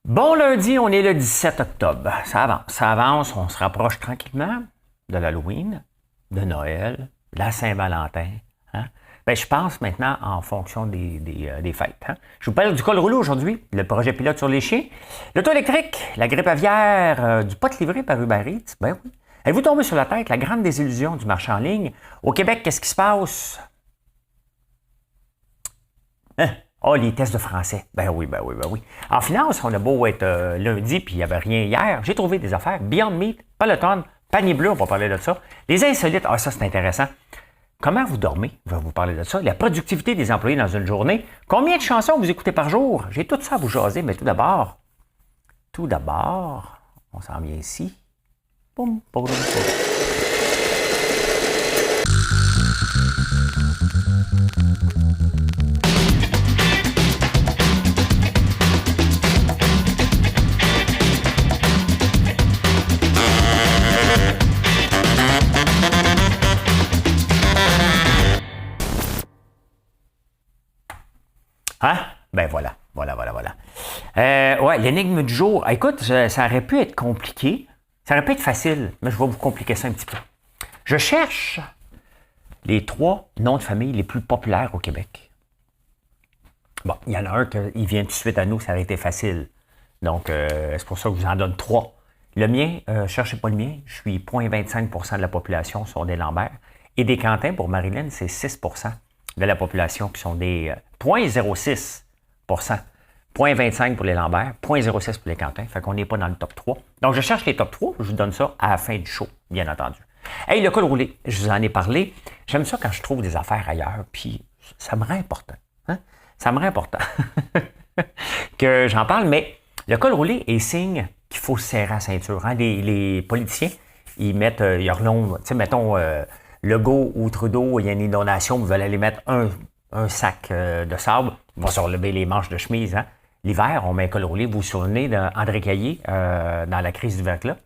Bon lundi, on est le 17 octobre. Ça avance, on se rapproche tranquillement de l'Halloween, de Noël, de la Saint-Valentin. Hein? Ben, je pense maintenant en fonction des fêtes. Hein? Je vous parle du col roulé aujourd'hui, le projet pilote sur les chiens, l'auto électrique, la grippe aviaire, du pot livré par Uber Eats. Ben oui. Êtes-vous tombé sur la tête, la grande désillusion du marché en ligne? Au Québec, qu'est-ce qui se passe? Hein? Oh, les tests de français. Ben oui, ben oui, ben oui. En finance, on a beau être lundi, puis il n'y avait rien hier. J'ai trouvé des affaires. Beyond Meat, Peloton, Panier Bleu, on va parler de ça. Les insolites, ça c'est intéressant. Comment vous dormez? Je vais vous parler de ça. La productivité des employés dans une journée. Combien de chansons vous écoutez par jour? J'ai tout ça à vous jaser, mais tout d'abord, on s'en vient ici. Boum, boum, boum. Hein? Ben voilà. Ouais, l'énigme du jour. Écoute, ça aurait pu être compliqué. Ça aurait pu être facile, mais je vais vous compliquer ça un petit peu. Je cherche les 3 noms de famille les plus populaires au Québec. Bon, il y en a un qui vient tout de suite à nous, ça aurait été facile. Donc, c'est pour ça que je vous en donne 3. Le mien, cherchez pas le mien, je suis 0,25% de la population sont des Lambert. Et des Quentin, pour Marilyn, c'est 6% de la population qui sont des 0,06%. 0,25 pour les Lambert, 0,06 pour les Quentin. Fait qu'on n'est pas dans le top 3. Donc, je cherche les top 3. Je vous donne ça à la fin du show, bien entendu. Hey, le col roulé, je vous en ai parlé. J'aime ça quand je trouve des affaires ailleurs, puis ça me rend important. Hein? Ça me rend important que j'en parle, mais le col roulé est signe qu'il faut serrer la ceinture. Hein? Les politiciens, ils mettent, ils relongent, tu sais, mettons, Legault ou Trudeau, il y a une inondation, ils veulent aller mettre un sac de sable, ils vont se relever les manches de chemise. Hein? L'hiver, on met un col roulé. Vous vous souvenez d'André Caillé dans la crise du verglas?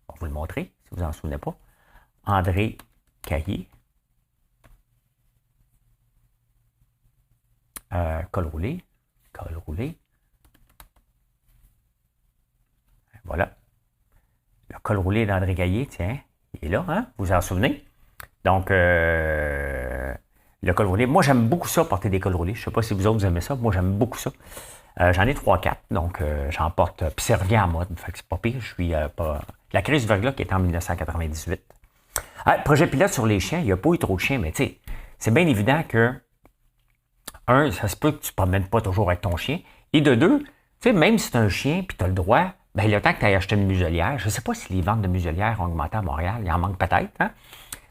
On va vous le montrer, si vous n'en souvenez pas. André Caillé. Col roulé. Voilà. Le col roulé d'André Caillé, tiens, il est là, hein? Vous vous en souvenez? Donc, le col roulé. Moi, j'aime beaucoup ça, porter des cols roulés. Je ne sais pas si vous autres vous aimez ça. Moi, j'aime beaucoup ça. J'en ai 3-4, donc j'en porte. Puis ça revient en mode. Fait que c'est pas pire. Je suis pas. La crise du verglas qui était en 1998. Projet pilote sur les chiens, il n'y a pas eu trop de chiens, mais tu sais, c'est bien évident que, ça se peut que tu ne promènes pas toujours avec ton chien. Et de 2, tu sais, même si tu as un chien et tu as le droit, ben le temps que tu ailles acheter une muselière, je ne sais pas si les ventes de muselières ont augmenté à Montréal, il en manque peut-être, hein?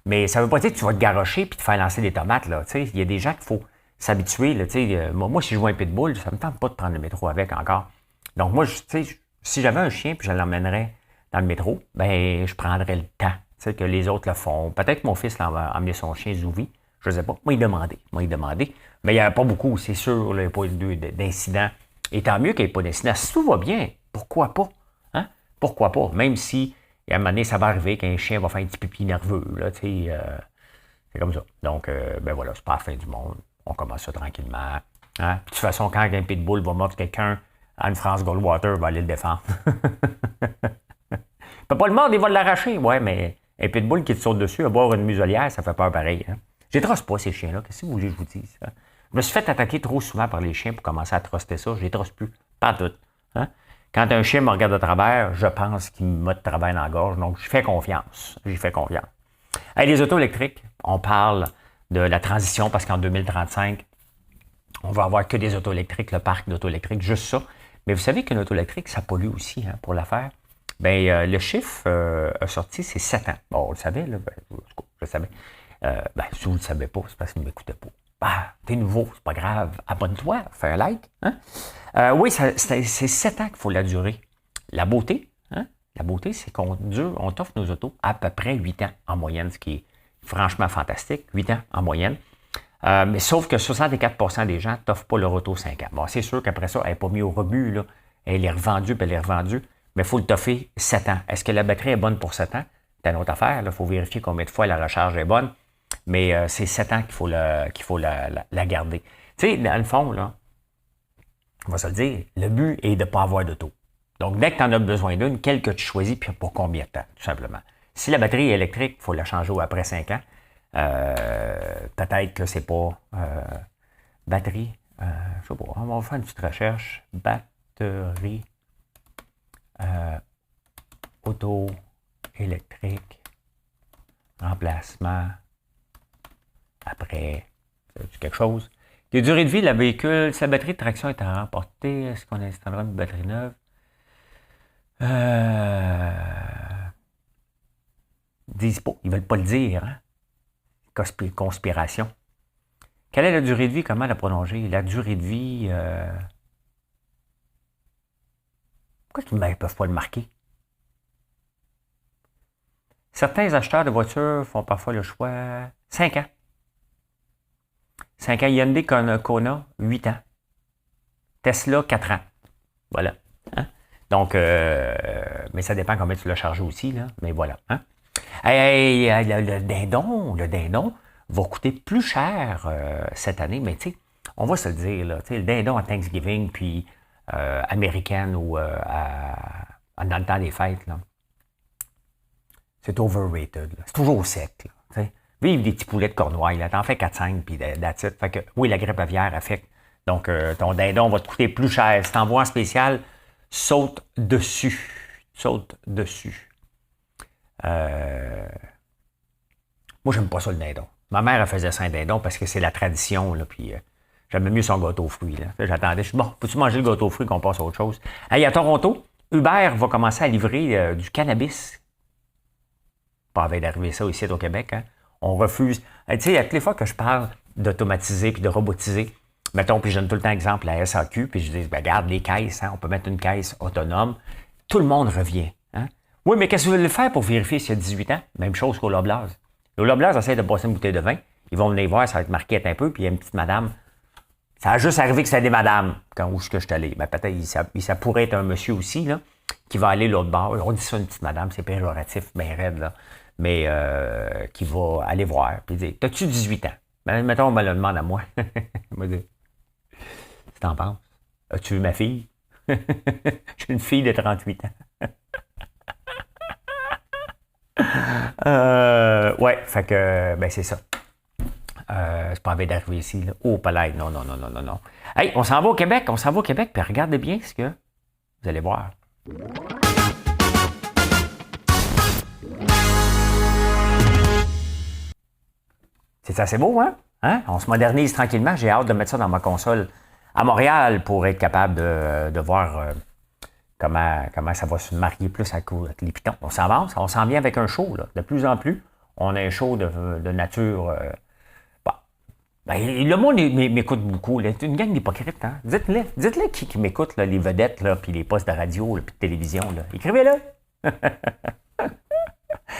Mais ça ne veut pas dire que tu vas te garrocher et te faire lancer des tomates. Là. Il y a des gens qu'il faut s'habituer. Là, moi, si je vois un pitbull, ça ne me tente pas de prendre le métro avec encore. Donc, moi, si j'avais un chien et je l'emmènerais dans le métro, ben je prendrais le temps que les autres le font. Peut-être que mon fils va emmener son chien Zouvi. Je ne sais pas. Moi, il demandait. Mais il n'y avait pas beaucoup, c'est sûr. Là, il n'y a pas eu d'incidents. Et tant mieux qu'il n'y ait pas d'incidents. Si tout va bien, pourquoi pas? Hein? Pourquoi pas? Même si et à un moment donné, ça va arriver qu'un chien va faire un petit pipi nerveux. Là, c'est comme ça. Donc, ben voilà, c'est pas la fin du monde. On commence ça tranquillement. Hein? De toute façon, quand un pitbull va mordre quelqu'un, Anne-France Goldwater va aller le défendre. Il peut pas le mordre, il va l'arracher. Ouais, mais un pitbull qui te saute dessus à boire une muselière, ça fait peur pareil. Hein? Je les trosse pas, ces chiens-là. Qu'est-ce que vous voulez que je vous dise? Hein? Je me suis fait attaquer trop souvent par les chiens pour commencer à truster ça. Je les trosse plus. Pas tout. Hein? Quand un chien me regarde de travers, je pense qu'il me met de travers dans la gorge. Donc, j'y fais confiance. Hey, les autos électriques, on parle de la transition parce qu'en 2035, on va avoir que des autos électriques, le parc d'auto électriques, juste ça. Mais vous savez qu'une auto électrique, ça pollue aussi pour la faire. Bien, le chiffre a sorti, c'est 7 ans. Bon, on le savait, là. Je le savais. Si vous ne le savez pas, c'est parce que vous ne m'écoutez pas. T'es nouveau, c'est pas grave. Abonne-toi, fais un like. Hein? Oui, c'est 7 ans qu'il faut la durer. La beauté, hein? La beauté, c'est qu'on t'offre nos autos à peu près 8 ans en moyenne, ce qui est franchement fantastique. 8 ans en moyenne. Mais sauf que 64% des gens ne t'offrent pas leur auto 5 ans. Bon, c'est sûr qu'après ça, elle n'est pas mise au rebut. Là. Elle est revendue, mais il faut le toffer 7 ans. Est-ce que la batterie est bonne pour 7 ans? C'est une autre affaire. Il faut vérifier combien de fois la recharge est bonne. Mais c'est 7 ans qu'il faut la garder. Tu sais, dans le fond, là, on va se le dire, le but est de ne pas avoir d'auto. Donc, dès que tu en as besoin d'une, quelle que tu choisis, puis pour combien de temps, tout simplement. Si la batterie est électrique, il faut la changer après 5 ans. Peut-être que c'est pas batterie. Je sais pas, on va faire une petite recherche. Batterie auto électrique. Remplacement après quelque chose. La durée de vie de la véhicule, sa batterie de traction est à remporter. Est-ce qu'on installera une batterie neuve? Ils disent pas, ils veulent pas le dire. Hein? Conspiration. Quelle est la durée de vie? Comment la prolonger? La durée de vie... Pourquoi ils ne peuvent pas le marquer? Certains acheteurs de voitures font parfois le choix 5 ans. 5 ans. Hyundai Kona, 8 ans. Tesla, 4 ans. Voilà. Hein? Donc, mais ça dépend combien tu l'as chargé aussi, là. Mais voilà. Hein? Le dindon va coûter plus cher cette année, mais tu sais, on va se le dire, là, le dindon à Thanksgiving, puis américaine ou dans le temps des fêtes, là, c'est overrated. C'est toujours sec. Là, vive des petits poulets de Cornouailles, là, t'en fais 4-5, puis that's it. Fait que, oui, la grippe aviaire affecte. Donc, ton dindon va te coûter plus cher. Si t'en vois en spécial, saute dessus. Saute dessus. Moi, j'aime pas ça, le dindon. Ma mère, elle faisait ça, un dindon, parce que c'est la tradition, là, puis j'aimais mieux son gâteau aux fruits. Là. J'attendais, je suis bon, peux-tu manger le gâteau aux fruits qu'on passe à autre chose? Hey, à Toronto, Uber va commencer à livrer du cannabis. Pas avec d'arriver ça ici au Québec, hein? On refuse. Tu sais, à toutes les fois que je parle d'automatiser puis de robotiser, mettons, puis je donne tout le temps exemple la SAQ, puis je dis, ben, regarde, les caisses, hein, on peut mettre une caisse autonome. Tout le monde revient. Hein? Oui, mais qu'est-ce que vous voulez faire pour vérifier s'il y a 18 ans? Même chose qu'au Loblaws. Au Loblaws essaie de passer une bouteille de vin. Ils vont venir voir, ça va être marqué un peu, puis il y a une petite madame. Ça a juste arrivé que c'était des madames quand où je suis allé. Ben, peut-être ça pourrait être un monsieur aussi, là, qui va aller l'autre bord. On dit ça une petite madame, c'est péjoratif, bien raide, là. Mais qui va aller voir, puis dire, t'as-tu 18 ans? Ben, mettons, on me le demande à moi. On va dire, tu t'en penses? As-tu vu ma fille? J'ai une fille de 38 ans. Ouais, fait que, ben c'est ça. C'est pas envie d'arriver ici, là. Oh, palais, non. Hey, on s'en va au Québec, puis regardez bien ce que vous allez voir. C'est assez beau, hein? On se modernise tranquillement. J'ai hâte de mettre ça dans ma console à Montréal pour être capable de voir comment ça va se marier plus avec les pitons. On s'avance, on s'en vient avec un show, là. De plus en plus, on a un show de nature. Ben, le monde m'écoute beaucoup. C'est une gang d'hypocrites. Hein? Dites-le qui m'écoute, là, les vedettes, là, puis les postes de radio, puis de télévision. Là. Écrivez-le.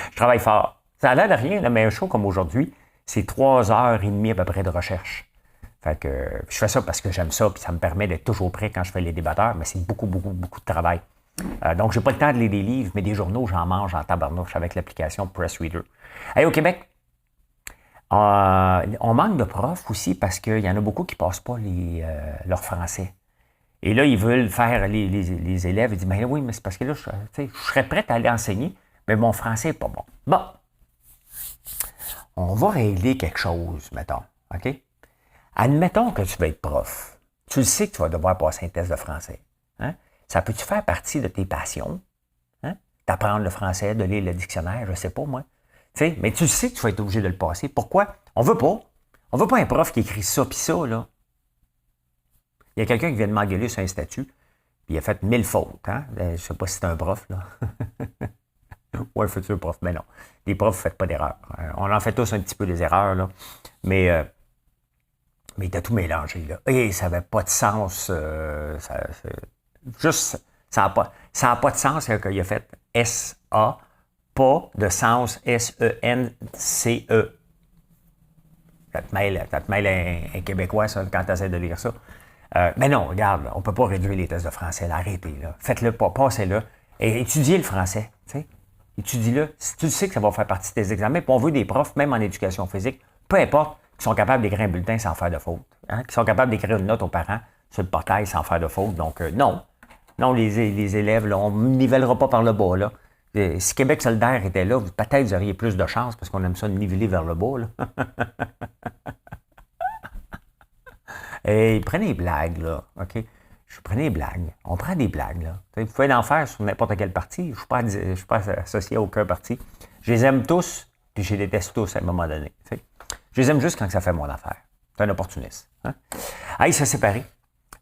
Je travaille fort. Ça a l'air de rien, là, mais un show comme aujourd'hui, c'est 3h30 à peu près de recherche. Fait que je fais ça parce que j'aime ça, puis ça me permet d'être toujours prêt quand je fais les débatteurs, mais c'est beaucoup de travail. Donc, j'ai pas le temps de lire des livres, mais des journaux, j'en mange en tabarnouche avec l'application Press Reader. Hey, au Québec, on manque de profs aussi parce qu'il y en a beaucoup qui passent pas leur français. Et là, ils veulent faire les élèves. Ils disent, mais oui, mais c'est parce que là, je serais prêt à aller enseigner, mais mon français n'est pas bon. Bon, on va régler quelque chose, mettons, OK? Admettons que tu vas être prof. Tu le sais que tu vas devoir passer un test de français. Hein? Ça peut-tu faire partie de tes passions? Hein? D'apprendre le français, de lire le dictionnaire, je ne sais pas, moi. T'sais, mais tu sais que tu vas être obligé de le passer. Pourquoi? On veut pas. On veut pas un prof qui écrit ça pis ça, là. Il y a quelqu'un qui vient de m'engueuler sur un statut, puis il a fait 1000 fautes. Hein? Je sais pas si c'est un prof, là. Ou un futur prof, mais non. Les profs, ne faites pas d'erreurs. On en fait tous un petit peu des erreurs, là. Mais t'as tout mélangé, là. Et ça n'avait pas de sens. Ça n'a pas de sens qu'il a fait S-A, pas de sens S-E-N-C-E. Ça te mêle un Québécois, ça, quand tu essaies de lire ça. Mais non, regarde, on ne peut pas réduire les tests de français, là, arrêtez, là. Faites-le pas, passez-le. Et étudiez le français, tu sais. Étudie-le. Si tu sais que ça va faire partie de tes examens, puis on veut des profs, même en éducation physique, peu importe, qui sont capables d'écrire un bulletin sans faire de faute. Hein, qui sont capables d'écrire une note aux parents sur le portail sans faire de faute. Donc, non. Non, les élèves, là, on ne nivellera pas par le bas, là. Si Québec solidaire était là, peut-être vous auriez plus de chance parce qu'on aime ça niveler vers le bas, là. Et prenez des blagues, là, OK? Prenez des blagues. On prend des blagues, là. Vous pouvez en faire sur n'importe quel parti. Je ne suis pas associé à aucun parti. Je les aime tous, puis je les déteste tous à un moment donné. T'sais. Je les aime juste quand ça fait mon affaire. C'est un opportuniste. Hein? Hey, se séparer.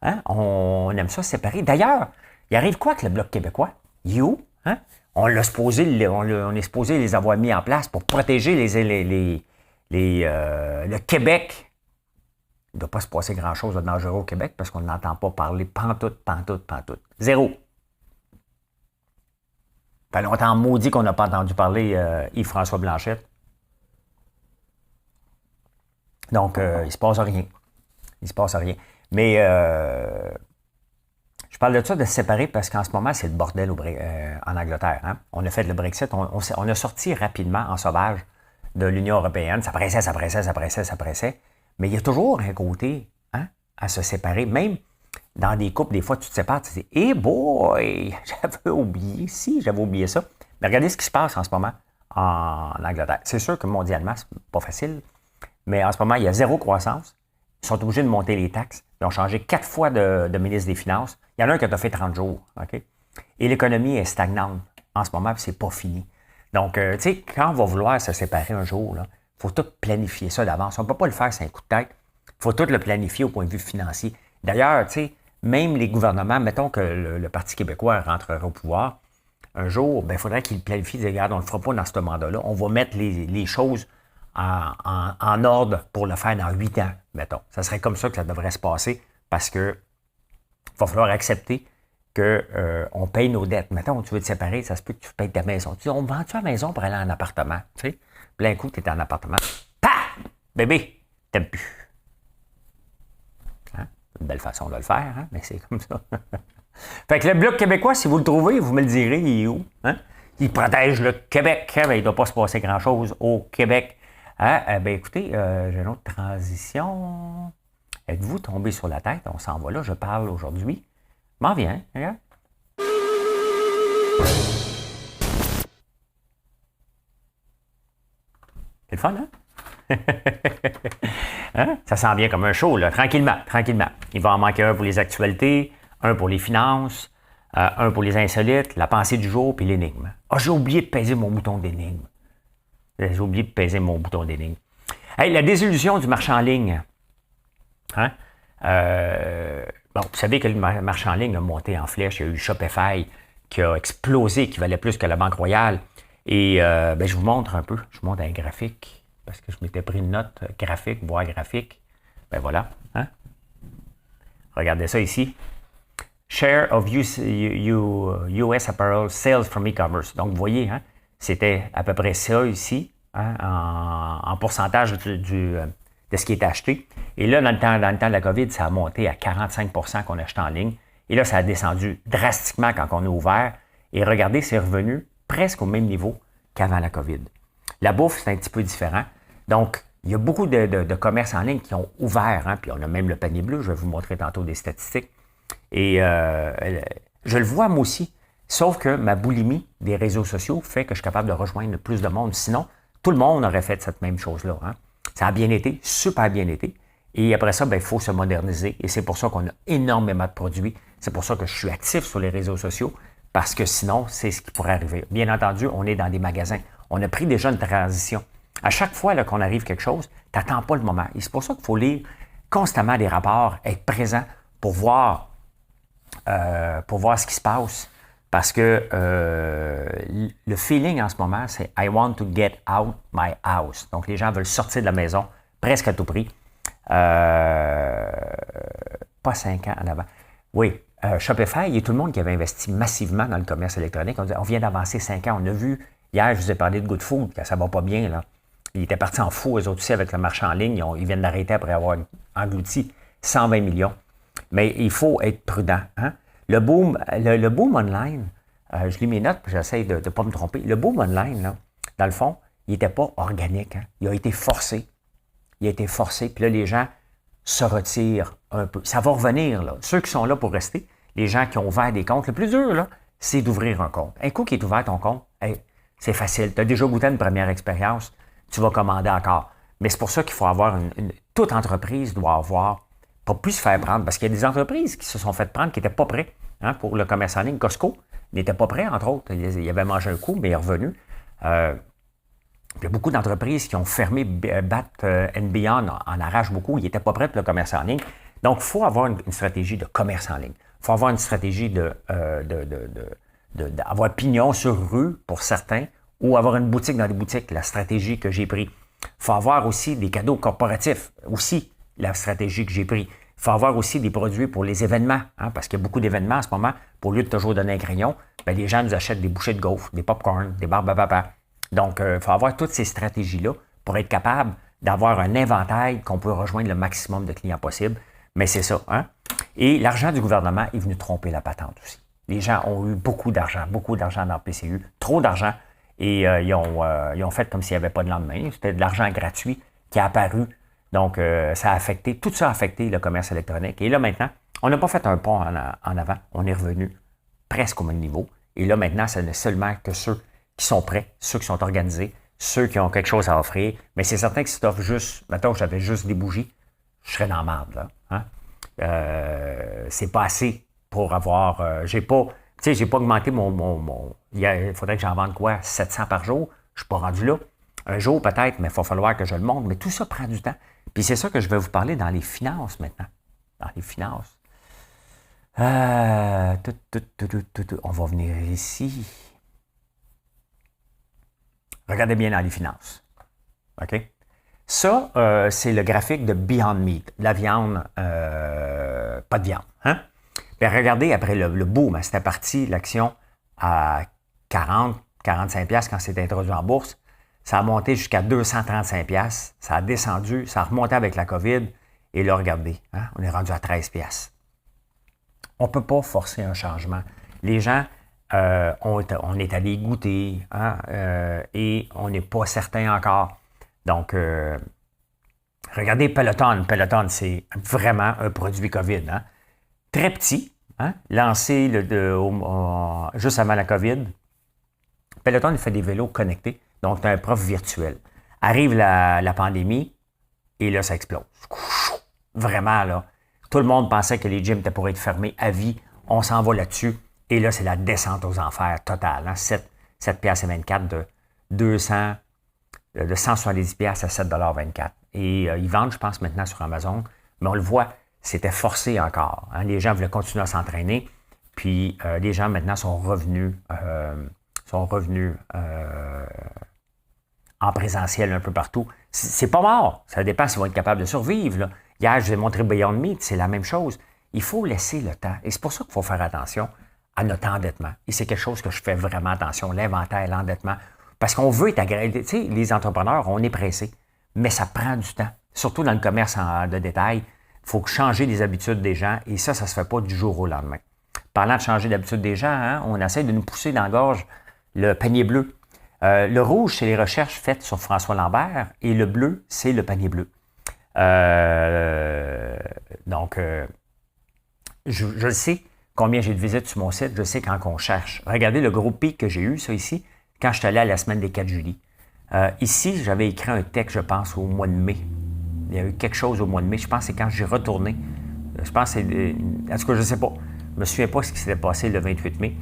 Hein? On aime ça, se séparer. D'ailleurs, il arrive quoi avec le Bloc québécois? Il est où? Hein? On est supposé les avoir mis en place pour protéger le Québec. Il ne doit pas se passer grand-chose de dangereux au Québec parce qu'on n'entend pas parler pantoute. Zéro. Ça fait longtemps maudit qu'on n'a pas entendu parler Yves-François Blanchette. Donc, il ne se passe rien. Mais je parle de ça, de se séparer, parce qu'en ce moment, c'est le bordel en Angleterre. Hein? On a fait le Brexit, on a sorti rapidement en sauvage de l'Union européenne. Ça pressait. Mais il y a toujours un côté à se séparer. Même dans des couples, des fois, tu te sépares, tu te dis « Eh boy, j'avais oublié ça. » Mais regardez ce qui se passe en ce moment en Angleterre. C'est sûr que mondialement, c'est pas facile. Mais en ce moment, il y a zéro croissance. Ils sont obligés de monter les taxes. Ils ont changé 4 fois de ministre des Finances. Il y en a un qui a fait 30 jours. Okay? Et l'économie est stagnante en ce moment, puis c'est pas fini. Donc, tu sais, quand on va vouloir se séparer un jour, il faut tout planifier ça d'avance. On ne peut pas le faire sans un coup de tête. Il faut tout le planifier au point de vue financier. D'ailleurs, tu sais, même les gouvernements, mettons que le Parti québécois rentrera au pouvoir, un jour, il faudrait qu'ils planifient, regarde, on ne le fera pas dans ce mandat-là. On va mettre les choses en ordre pour le faire dans 8 ans, mettons. Ça serait comme ça que ça devrait se passer parce que il va falloir accepter qu'on paye nos dettes. Mettons, tu veux te séparer, ça se peut que tu payes ta maison. Tu dis, on vend-tu la maison pour aller en appartement? Tu sais, plein coup, tu es en appartement. Pah! Bébé, t'aimes plus. Hein? Une belle façon de le faire, hein? Mais c'est comme ça. Fait que le Bloc québécois, si vous le trouvez, vous me le direz, il est où? Hein? Il protège le Québec. Il ne doit pas se passer grand-chose au Québec. Hein? Écoutez, j'ai une autre transition. Êtes-vous tombé sur la tête? On s'en va là, je parle aujourd'hui. M'en viens, regarde. C'est le fun, hein? Hein? Ça s'en vient comme un show, là, tranquillement. Il va en manquer un pour les actualités, un pour les finances, un pour les insolites, la pensée du jour, puis l'énigme. Ah, j'ai oublié de peser mon bouton d'énigme. Hey, la désillusion du marché en ligne. Hein? Vous savez que le marché en ligne a monté en flèche. Il y a eu Shopify qui a explosé, qui valait plus que la Banque Royale. Et je vous montre un peu. Je vous montre un graphique parce que je m'étais pris une note graphique, voire graphique. Voilà. Hein? Regardez ça ici. Share of US apparel sales from e-commerce. Donc, vous voyez, hein, c'était à peu près ça ici, hein, en pourcentage de ce qui est acheté. Et là, dans le temps de la COVID, ça a monté à 45% qu'on achetait en ligne. Et là, ça a descendu drastiquement quand on a ouvert. Et regardez, c'est revenu presque au même niveau qu'avant la COVID. La bouffe, c'est un petit peu différent. Donc, il y a beaucoup de commerces en ligne qui ont ouvert. Hein, puis on a même le panier bleu. Je vais vous montrer tantôt des statistiques. Et je le vois moi aussi. Sauf que ma boulimie des réseaux sociaux fait que je suis capable de rejoindre plus de monde. Sinon, tout le monde aurait fait cette même chose-là. Hein. Ça a bien été, super bien été. Et après ça, il faut se moderniser. Et c'est pour ça qu'on a énormément de produits. C'est pour ça que je suis actif sur les réseaux sociaux. Parce que sinon, c'est ce qui pourrait arriver. Bien entendu, on est dans des magasins. On a pris déjà une transition. À chaque fois là, qu'on arrive quelque chose, tu n'attends pas le moment. Et c'est pour ça qu'il faut lire constamment des rapports, être présent pour voir ce qui se passe. Parce que le feeling en ce moment, c'est « I want to get out my house ». Donc, les gens veulent sortir de la maison presque à tout prix. Pas 5 ans en avant. Oui, Shopify, il y a tout le monde qui avait investi massivement dans le commerce électronique. On vient d'avancer 5 ans. On a vu, hier, je vous ai parlé de GoodFood, que ça ne va pas bien. Là. Ils étaient partis en fou, eux autres aussi, avec le marché en ligne. Ils viennent d'arrêter après avoir englouti 120 millions. Mais il faut être prudent. Hein? Le boom online, je lis mes notes, puis j'essaie de ne pas me tromper. Le boom online, là, dans le fond, il n'était pas organique. Hein? Il a été forcé. Puis là, les gens se retirent un peu. Ça va revenir, là. Ceux qui sont là pour rester, les gens qui ont ouvert des comptes. Le plus dur, là, c'est d'ouvrir un compte. Un coup qui est ouvert ton compte, hey, c'est facile. Tu as déjà goûté une première expérience, tu vas commander encore. Mais c'est pour ça qu'il faut avoir toute entreprise doit avoir, pour plus se faire prendre, parce qu'il y a des entreprises qui se sont fait prendre, qui n'étaient pas prêts pour le commerce en ligne. Costco n'était pas prêt, entre autres. Il avait mangé un coup, mais il est revenu. Il y a beaucoup d'entreprises qui ont fermé Bat Beyond en arrache beaucoup. Ils n'étaient pas prêts pour le commerce en ligne. Donc, il faut avoir une stratégie de commerce en ligne. Il faut avoir une stratégie d'avoir pignon sur rue pour certains ou avoir une boutique dans les boutiques, la stratégie que j'ai prise. Il faut avoir aussi des cadeaux corporatifs, aussi la stratégie que j'ai prise. Il faut avoir aussi des produits pour les événements, parce qu'il y a beaucoup d'événements en ce moment. Pour lieu de toujours donner un crayon, bien, les gens nous achètent des bouchées de gaufres, des pop-corn, des barbes à papa. Donc, il faut avoir toutes ces stratégies-là pour être capable d'avoir un inventaire qu'on peut rejoindre le maximum de clients possible. Mais c'est ça, hein? Et l'argent du gouvernement est venu tromper la patente aussi. Les gens ont eu beaucoup d'argent dans le PCU, trop d'argent, et ils ont fait comme s'il n'y avait pas de lendemain. C'était de l'argent gratuit qui a apparu. Donc, ça a affecté, tout ça a affecté le commerce électronique. Et là, maintenant, on n'a pas fait un pas en avant. On est revenu presque au même niveau. Et là, maintenant, ce n'est seulement que ceux qui sont prêts, ceux qui sont organisés, ceux qui ont quelque chose à offrir. Mais c'est certain que si tu offres juste, mettons, j'avais juste des bougies, je serais dans la marde, là. Hein? C'est pas assez pour avoir... j'ai pas augmenté il faudrait que j'en vende quoi? 700 par jour? Je suis pas rendu là. Un jour peut-être, mais il va falloir que je le monte. Mais tout ça prend du temps. Puis c'est ça que je vais vous parler dans les finances maintenant. Dans les finances. On va venir ici. Regardez bien dans les finances. OK? Ça, c'est le graphique de Beyond Meat. La viande, pas de viande. Hein? Bien, regardez, après le boom, c'était parti, l'action à 40, 45 $ quand c'était introduit en bourse. Ça a monté jusqu'à 235 $. Ça a descendu, ça a remonté avec la COVID. Et là, regardez, hein, on est rendu à 13 $. On ne peut pas forcer un changement. Les gens, on est allé goûter et on n'est pas certain encore. Donc, regardez Peloton. Peloton, c'est vraiment un produit COVID. Hein? Très petit, hein? Lancé juste avant la COVID. Peloton, il fait des vélos connectés. Donc, tu as un prof virtuel. Arrive la pandémie et là, ça explose. Vraiment, là. Tout le monde pensait que les gyms étaient pour être fermés à vie. On s'en va là-dessus. Et là, c'est la descente aux enfers totale. Hein? 7,24 $ de 170 $ à 7,24 $. Et ils vendent, je pense, maintenant sur Amazon. Mais on le voit, c'était forcé encore. Hein? Les gens voulaient continuer à s'entraîner. Puis, les gens, maintenant, sont revenus en présentiel un peu partout. C'est pas mort. Ça dépend s'ils vont être capables de survivre. Là. Hier, je vous ai montré Beyond Meat, c'est la même chose. Il faut laisser le temps. Et c'est pour ça qu'il faut faire attention à notre endettement. Et c'est quelque chose que je fais vraiment attention, l'inventaire, l'endettement. Parce qu'on veut être agréable. Tu sais, les entrepreneurs, on est pressés. Mais ça prend du temps. Surtout dans le commerce de détail. Il faut changer les habitudes des gens. Et ça ne se fait pas du jour au lendemain. Parlant de changer l'habitude des gens, hein, on essaie de nous pousser dans la gorge le panier bleu. Le rouge, c'est les recherches faites sur François Lambert et le bleu, c'est le panier bleu. Donc, je le sais combien j'ai de visites sur mon site, je sais quand on cherche. Regardez le gros pic que j'ai eu, ça ici, quand je suis allé à la semaine des 4 juillet. Ici, j'avais écrit un texte, je pense, au mois de mai. Il y a eu quelque chose au mois de mai. Je pense que c'est quand j'ai retourné. Je pense que c'est... En tout cas, je ne sais pas. Je ne me souviens pas ce qui s'était passé le 28 mai.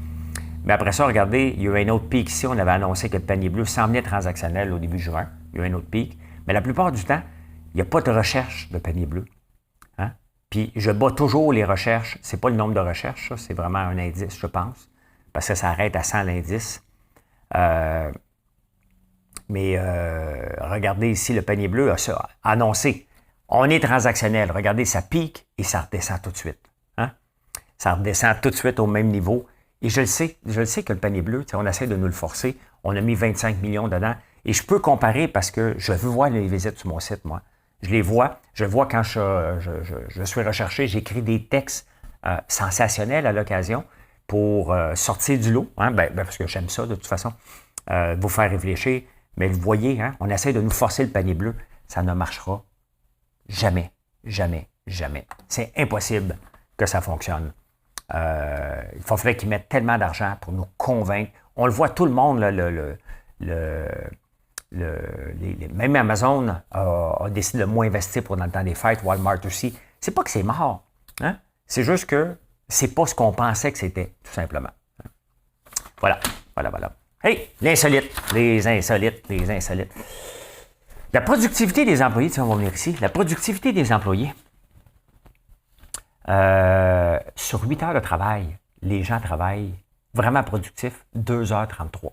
Mais après ça, regardez, il y a eu un autre pic ici. On avait annoncé que le panier bleu s'en venait transactionnel au début juin. Il y a eu un autre pic. Mais la plupart du temps, il n'y a pas de recherche de panier bleu. Hein? Puis je bats toujours les recherches. Ce n'est pas le nombre de recherches, ça. C'est vraiment un indice, je pense. Parce que ça arrête à 100 l'indice. Mais regardez ici, le panier bleu a annoncé. On est transactionnel. Regardez, ça pique et ça redescend tout de suite. Hein? Ça redescend tout de suite au même niveau. Et je le sais que le panier bleu, on essaie de nous le forcer. On a mis 25 millions dedans. Et je peux comparer parce que je veux voir les visites sur mon site, moi. Je les vois. Je vois quand je suis recherché. J'écris des textes sensationnels à l'occasion pour sortir du lot. Hein? Parce que j'aime ça, de toute façon. Vous faire réfléchir. Mais vous voyez, hein? On essaie de nous forcer le panier bleu. Ça ne marchera jamais, jamais, jamais. C'est impossible que ça fonctionne. Il faudrait qu'ils mettent tellement d'argent pour nous convaincre. On le voit, tout le monde, là, même Amazon a décidé de moins investir pour dans le temps des fêtes, Walmart aussi. C'est pas que c'est mort. Hein? C'est juste que c'est pas ce qu'on pensait que c'était, tout simplement. Voilà. Hey, l'insolite, les insolites. La productivité des employés, tiens, on va venir ici. La productivité des employés. Sur 8 heures de travail, les gens travaillent vraiment productifs 2h33,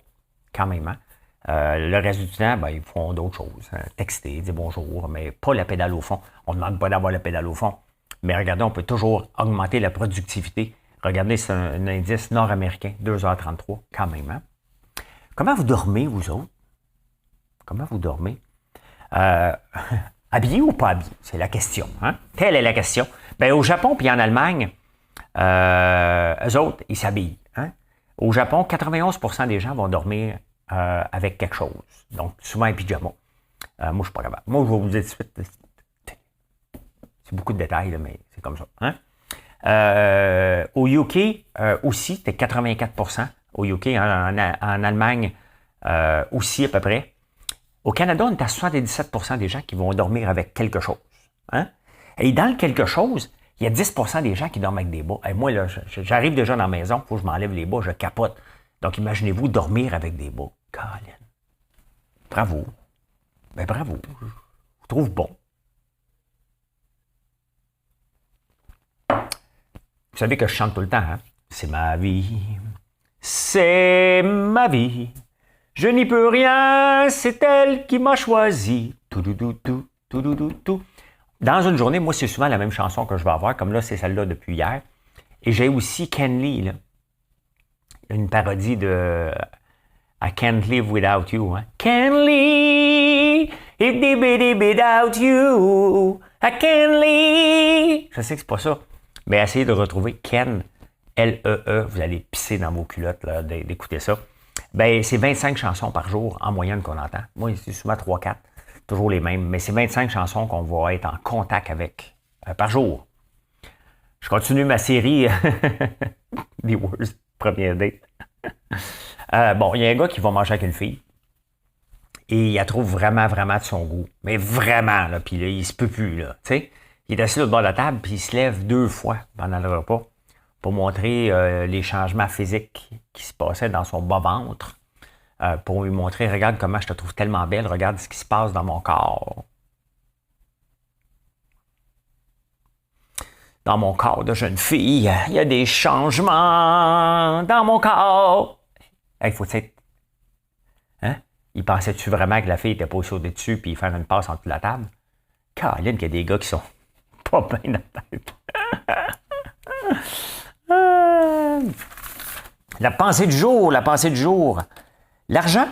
quand même. Hein? Le reste du temps, ben, ils font d'autres choses. Hein? Texter, dire bonjour, mais pas la pédale au fond. On ne demande pas d'avoir la pédale au fond. Mais regardez, on peut toujours augmenter la productivité. Regardez, c'est un indice nord-américain, 2h33, quand même. Hein? Comment vous dormez, vous autres? Comment vous dormez? Habillé ou pas habillé? C'est la question. Hein? Telle est la question. Bien, au Japon puis en Allemagne, eux autres, ils s'habillent. Hein? Au Japon, 91% des gens vont dormir avec quelque chose. Donc, souvent un pyjama. Moi, je ne suis pas capable. Moi, je vais vous dire tout de suite, c'est beaucoup de détails, là, mais c'est comme ça. Hein? Au UK, aussi, c'était 84%. Au UK, en Allemagne, aussi à peu près. Au Canada, on est à 77% des gens qui vont dormir avec quelque chose. Hein? Et dans le quelque chose, il y a 10% des gens qui dorment avec des bas. Et moi, là, j'arrive déjà dans la maison, il faut que je m'enlève les bas, je capote. Donc, imaginez-vous dormir avec des bas. Colin. Bravo. Ben bravo. Je vous trouve bon. Vous savez que je chante tout le temps, hein? C'est ma vie. C'est ma vie. Je n'y peux rien, c'est elle qui m'a choisi. Tout. Dans une journée, moi, c'est souvent la même chanson que je vais avoir, comme là, c'est celle-là depuis hier. Et j'ai aussi Ken Lee, là. Une parodie de I Can't Live Without You. Hein? Ken Lee, without you, I can't live. Je sais que c'est pas ça, mais essayez de retrouver Ken, L-E-E, vous allez pisser dans vos culottes là, d'écouter ça. Ben, c'est 25 chansons par jour en moyenne qu'on entend. Moi, c'est souvent 3-4, toujours les mêmes, mais c'est 25 chansons qu'on va être en contact avec par jour. Je continue ma série des Worst Première Date. Bon, il y a un gars qui va manger avec une fille et il la trouve vraiment de son goût. Mais vraiment, là, puis là, il se peut plus, là, tu sais. Il est assis au bord de la table puis il se lève 2 fois pendant le repas pour montrer les changements physiques qui se passaient dans son bas-ventre, pour lui montrer, regarde comment je te trouve tellement belle, regarde ce qui se passe dans mon corps. Dans mon corps de jeune fille, il y a des changements dans mon corps. Il faut être... Hein? Il pensait-tu vraiment que la fille était pas sauter dessus puis faire une passe en dessous de la table? Caroline, qu'il y a des gars qui sont pas bien dans la tête. La pensée du jour. L'argent,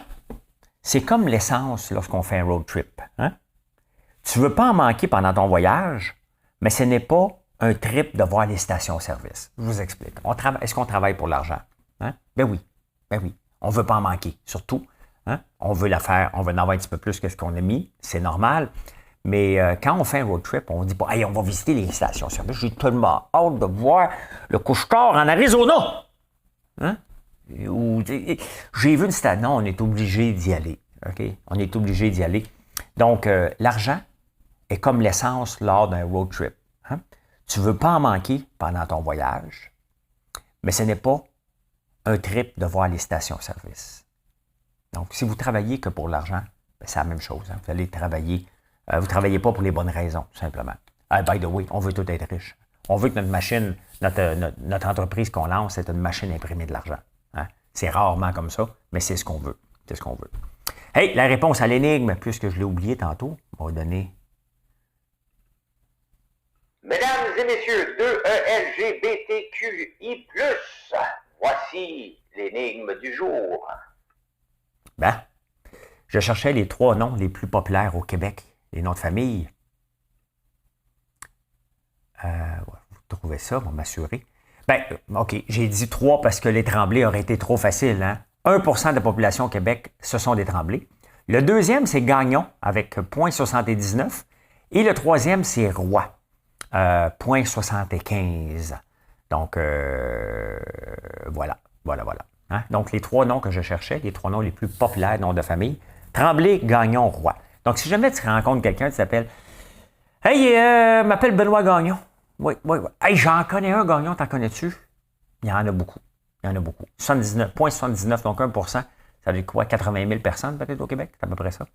c'est comme l'essence lorsqu'on fait un road trip. Hein? Tu ne veux pas en manquer pendant ton voyage, mais ce n'est pas un trip de voir les stations-service. Je vous explique. Est-ce qu'on travaille pour l'argent? Hein? Ben oui. On ne veut pas en manquer. Surtout, hein? On veut la faire, on veut en avoir un petit peu plus que ce qu'on a mis. C'est normal. Mais quand on fait un road trip, on ne dit pas, hey, on va visiter les stations-service. J'ai tellement hâte de voir le couche-tard en Arizona. Hein? J'ai vu une station. Non, on est obligé d'y aller. Okay? On est obligé d'y aller. Donc, l'argent est comme l'essence lors d'un road trip. Hein? Tu ne veux pas en manquer pendant ton voyage, mais ce n'est pas un trip de voir les stations-service. Donc, si vous travaillez que pour l'argent, ben, c'est la même chose. Hein? Vous allez travailler. Vous ne travaillez pas pour les bonnes raisons, tout simplement. By the way, on veut tout être riche. On veut que notre machine, notre entreprise qu'on lance, c'est une machine imprimée de l'argent. Hein? C'est rarement comme ça, mais c'est ce qu'on veut. C'est ce qu'on veut. Hey, la réponse à l'énigme, puisque je l'ai oublié tantôt, on va donner... Mesdames et messieurs, 2ELGBTQI+, voici l'énigme du jour. Ben, je cherchais les 3 noms les plus populaires au Québec, les noms de famille. Vous trouvez ça, on va m'assurer. Ben, OK, j'ai dit 3 parce que les Tremblay auraient été trop facile. Hein? 1% de la population au Québec, ce sont des Tremblay. Le deuxième, c'est Gagnon, avec 0,79. Et le troisième, c'est Roy, 0,75. Donc, voilà. Hein? Donc, les 3 noms que je cherchais, les 3 noms les plus populaires, noms de famille, Tremblay, Gagnon, Roy. Donc, si jamais tu rencontres quelqu'un qui s'appelle « Hey, m'appelle Benoît Gagnon. » Oui. Hey, j'en connais un, Gagnon, t'en connais-tu? Il y en a beaucoup. 79,79, donc 1%. Ça veut dire quoi? 80 000 personnes peut-être au Québec? C'est à peu près ça.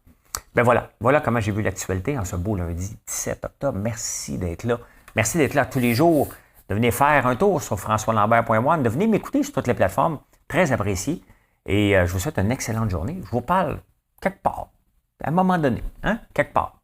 Ben voilà comment j'ai vu l'actualité en ce beau lundi 17 octobre. Merci d'être là. Merci d'être là tous les jours. De venir faire un tour sur françoislambert.one, de venir m'écouter sur toutes les plateformes. Très apprécié. Et je vous souhaite une excellente journée. Je vous parle quelque part. À un moment donné. Hein? Quelque part.